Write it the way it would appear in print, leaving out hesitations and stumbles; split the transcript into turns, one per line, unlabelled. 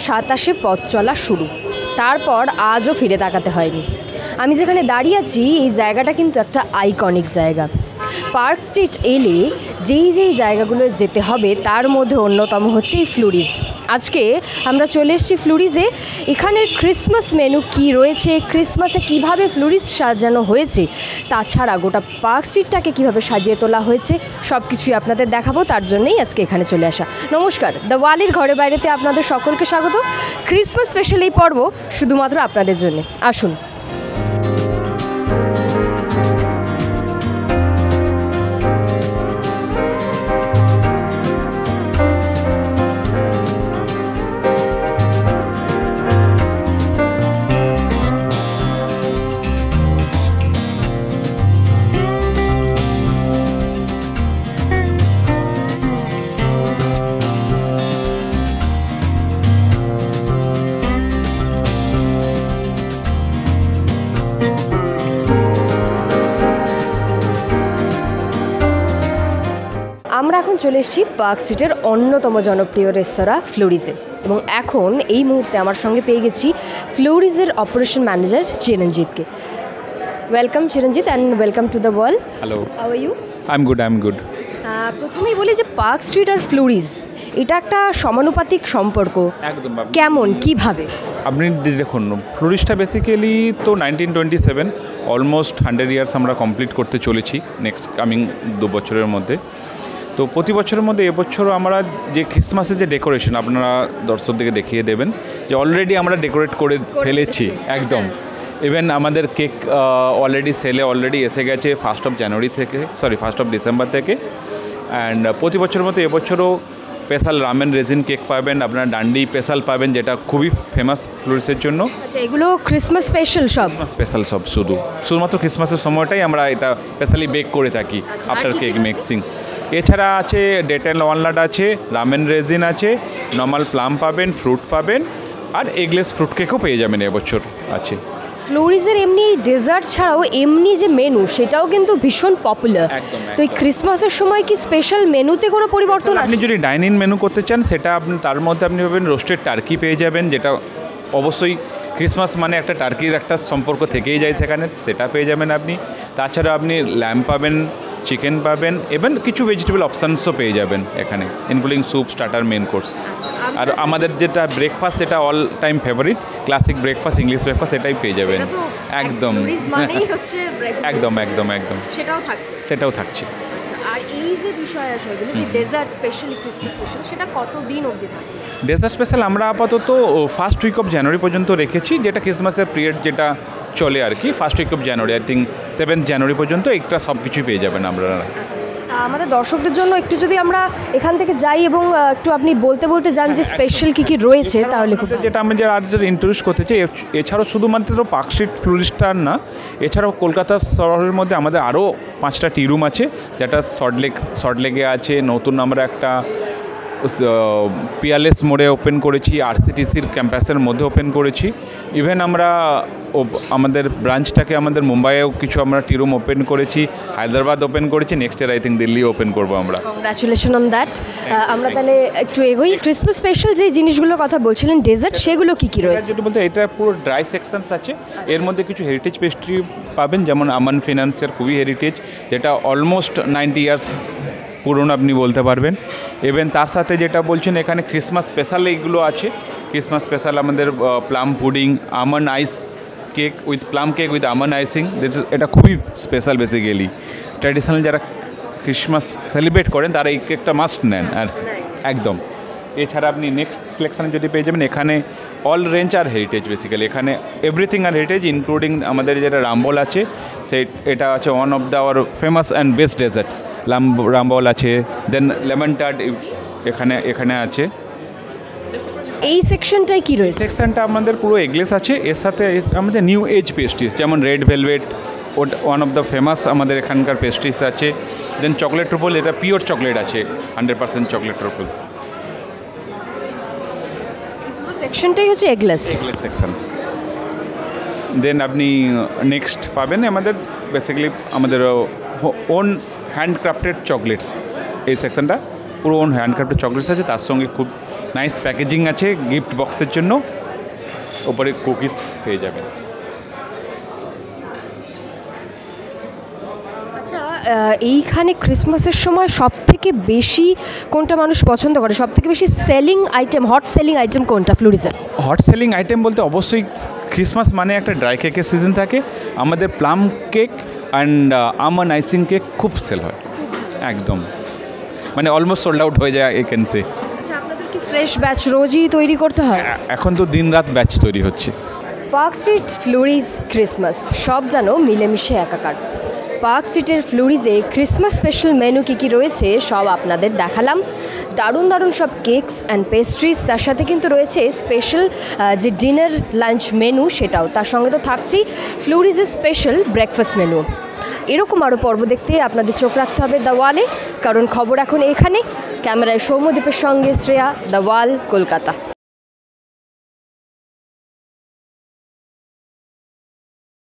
27-এ পথ চলা শুরু, তারপর আজও ফিরে তাকাতে হয়নি। আমি যেখানে দাঁড়িয়ে আছি এই জায়গাটা কিন্তু একটা আইকনিক জায়গা। পার্ক স্ট্রিট এলে যেই জায়গাগুলোয় যেতে হবে তার মধ্যে অন্যতম হচ্ছে এই ফ্লুরিজ। আজকে আমরা চলে এসেছি ফ্লুরিজে। এখানের ক্রিসমাস মেনু কি রয়েছে, ক্রিসমাসে কিভাবে ফ্লুরিজ সাজানো হয়েছে, তাছাড়া গোটা পার্ক স্ট্রিটটাকে কিভাবে সাজিয়ে তোলা হয়েছে সব কিছুই আপনাদের দেখাবো। তার জন্যই আজকে এখানে চলে আসা। নমস্কার, দ্য ওয়ালির ঘরে বাইরেতে আপনাদের সকলকে স্বাগত। ক্রিসমাস স্পেশাল এই পর্ব শুধুমাত্র আপনাদের জন্য। আসুন। আমরা এখন চলে এসেছি পার্ক স্ট্রিটের অন্যতম জনপ্রিয় রেস্তোরাঁ ফ্লুরিজে, এবং এখন এই মুহূর্তে আমার সঙ্গে পেয়ে গেছি ফ্লুরিজের অপারেশন ম্যানেজার চিরঞ্জিতকে। Welcome Chiranjit and welcome to the world.
Hello,
how are you?
I am good.
প্রথমেই বলি যে পার্ক স্ট্রিট আর ফ্লুরিজ এটা একটা সমানুপাতিক সম্পর্ক।
একদম।
কেমন, কিভাবে?
আপনি দেখুন, ফ্লুরিজটা বেসিক্যালি তো 1927, অলমোস্ট 100 ইয়ার্স আমরা কমপ্লিট করতে চলেছি নেক্সট কামিং 2 বছরের মধ্যে। তো প্রতি বছরের মধ্যে এবছরও আমরা যে ক্রিসমাসের যে ডেকোরেশন আপনারা দর্শকদেরকে দেখিয়ে দেবেন যে অলরেডি আমরা ডেকোরেট করে ফেলেছি একদম। ইভেন আমাদের কেক অলরেডি সেলে অলরেডি এসে গেছে 1 ডিসেম্বর থেকে। অ্যান্ড প্রতি বছরের মতো এবছরও স্পেশাল রামেন রেজিন কেক পাবেন, আপনারা ডান্ডি স্পেশাল পাবেন যেটা খুবই ফেমাস ফ্লুরিসের জন্য।
আচ্ছা, এগুলো ক্রিসমাস স্পেশাল সব?
স্পেশাল সব, শুধুমাত্র ক্রিসমাসের সময়টাই আমরা এটা স্পেশালি বেক করে থাকি আফটার কেক মিক্সিং। এছাড়া আছে ডেট অ্যান্ড ওয়ালনাট আছে, রামেন রেজিন আছে, নর্মাল প্লাম পাবেন, ফ্রুট পাবেন, আর এগলেস ফ্রুট কেকও পেয়ে যাবেন এবছর আছে।
ফ্লোরিজের এমনি ডেজার্ট ছাড়াও এমনি যে মেনু সেটাও কিন্তু ভীষণ পপুলার। তো এই ক্রিসমাসের সময় কি স্পেশাল মেনুতে কোনো পরিবর্তন?
আপনি যদি ডাইনিং মেনু করতে চান সেটা আপনি তার মধ্যে আপনি পাবেন রোস্টেড টার্কি পেয়ে যাবেন, যেটা অবশ্যই ক্রিসমাস মানে একটা টার্কির একটা সম্পর্ক থেকেই যায় সেখানে, সেটা পেয়ে যাবেন আপনি। তাছাড়া আপনি ল্যাম্প পাবেন, চিকেন পাবেন, এবং কিছু ভেজিটেবল অপশানসও পেয়ে যাবেন এখানে, including soup, starter, main course. আর আমাদের যেটা ব্রেকফাস্ট, সেটা all time favourite classic breakfast, English breakfast, এটাই পেয়ে যাবেন একদম। একদম সেটাও থাকছে।
আর এই যে বিষয় আসলে যে ডেজার্ট স্পেশালি ক্রিসমাস স্পেশাল, সেটা কতদিন অবধি থাকছে?
ডেজার্ট স্পেশাল আমরা আপাতত ফার্স্ট উইক অফ জানুয়ারি পর্যন্ত রেখেছি, যেটা ক্রিসমাসের পিরিয়ড যেটা চলে আর কি। First week of January, I think 7 জানুয়ারি পর্যন্ত একটা সব কিছুই পেয়ে যাবেন আপনারা।
আচ্ছা, আমাদের দর্শকদের জন্য একটু যদি আমরা এখান থেকে যাই এবং একটু আপনি বলতে যান যে স্পেশাল কী কী রয়েছে, তাহলে খুব।
যেটা আমি যে আজ ইন্ট্রোডিউস করতে চাই, এছাড়াও শুধুমাত্র পার্ক স্ট্রিট ফ্লুরিস্টার না, এছাড়াও কলকাতা শহরের মধ্যে আমাদের আরও 5টা টি রুম আছে, যেটা সল্টলেকে আছে। নতুন আমরা একটা পিয়ারলেস মোড়ে ওপেন করেছি, আরসিটিসির ক্যাম্পাসের মধ্যে ওপেন করেছি। ইভেন আমরা আমাদের ব্রাঞ্চটাকে আমাদের মুম্বাইয়েও কিছু আমরা টি রুম ওপেন করেছি, হায়দ্রাবাদ ওপেন করেছি, next year I think Delhi open করবো আমরা।
Congratulation on that. আমরা তাহলে একটু এগোই। ক্রিসমাস স্পেশাল যে জিনিসগুলোর কথা বলছিলেন ডেজার্ট, সেগুলো কী কী রয়েছে?
যেটা বলতে এটা পুরো ড্রাই সেকশনস আছে, এর মধ্যে কিছু হেরিটেজ পেস্ট্রি পাবেন, যেমন আমান ফিনান্সের খুবই হেরিটেজ, যেটা অলমোস্ট 90 ইয়ার্স পুরনো আপনি বলতে পারবেন। এবং তার সাথে যেটা বলছেন এখানে ক্রিসমাস স্পেশাল এইগুলো আছে। ক্রিসমাস স্পেশাল আমাদের plum pudding, almond ice cake with plum cake with almond icing, এটা খুবই স্পেশাল। বেসিক্যালি ট্র্যাডিশনাল যারা ক্রিসমাস সেলিব্রেট করেন তারা এই কেকটা মাস্ট নেন আর একদম। এছাড়া আপনি নেক্সট সিলেকশানে যদি পেয়ে যাবেন, এখানে অল রেঞ্জ আর হেরিটেজ, বেসিক্যালি এখানে এভরিথিং আর হেরিটেজ, ইনক্লুডিং আমাদের যেটা রামবল আছে, এটা আছে one of the our famous and best desserts. Rum ball আছে, দেন লেমন টার্ট এখানে আছে।
এই সেকশনটাই কি রয়েছে?
সেকশনটা আমাদের পুরো এগলেস আছে, এর সাথে আমাদের নিউ এজ পেস্ট্রিজ, যেমন red velvet, one of the famous আমাদের এখানকার পেস্ট্রিজ আছে। দেন চকলেট ট্রুফল, এটা পিওর চকলেট আছে, 100% চকলেট ট্রুফল।
সেকশনটাই হচ্ছে এগলেস
সেকশনস। দেন আপনি নেক্সট পাবেন আমাদের বেসিক্যালি আমাদের ওন হ্যান্ডক্রাফটেড চকলেটস, এই সেকশনটা পুরো হ্যান্ডক্রাফটেড চকলেটস আছে, তার সঙ্গে খুব নাইস প্যাকেজিং আছে গিফট বক্সের জন্য, ওপরে কুকিজ পেয়ে যাবেন।
আচ্ছা, এইখানে ক্রিসমাসের সময় সবথেকে বেশি কোনটা মানুষ পছন্দ করে, সবথেকে বেশি selling item, hot selling item কোনটা ফ্লোরিজের?
হট সেলিং আইটেম বলতে অবশ্যই ক্রিসমাস মানে একটা ড্রাই কেকের সিজন থাকে, আমাদের plum cake and almond icing cake খুব সেল হয় একদম, মানে অলমোস্ট সোল্ড আউট হয়ে যায় এই ক্যান সে।
আচ্ছা, আপনাদের কি ফ্রেশ ব্যাচ রোজই তৈরি করতে হয়?
এখন তো দিন রাত ব্যাচ তৈরি হচ্ছে।
পার্ক স্ট্রিট, ফ্লোরিজ, ক্রিসমাস সব যেন মিলেমিশে একাকার। পার্ক স্ট্রিটের ফ্লোরিজে ক্রিসমাস স্পেশাল মেনু কী কী রয়েছে সব আপনাদের দেখালাম। দারুণ দারুণ সব কেকস অ্যান্ড পেস্ট্রিজ, তার সাথে কিন্তু রয়েছে স্পেশাল যে ডিনার লাঞ্চ মেনু সেটাও, তার সঙ্গে তো থাকছেই ফ্লোরিজের স্পেশাল ব্রেকফাস্ট মেনু। এরকম আরও পর্ব দেখতে আপনাদের চোখ রাখতে হবে দ্য ওয়ালে, কারণ খবর এখন এখানে। ক্যামেরায় সৌম্যদীপের সঙ্গে শ্রেয়া, দ্য ওয়াল, কলকাতা।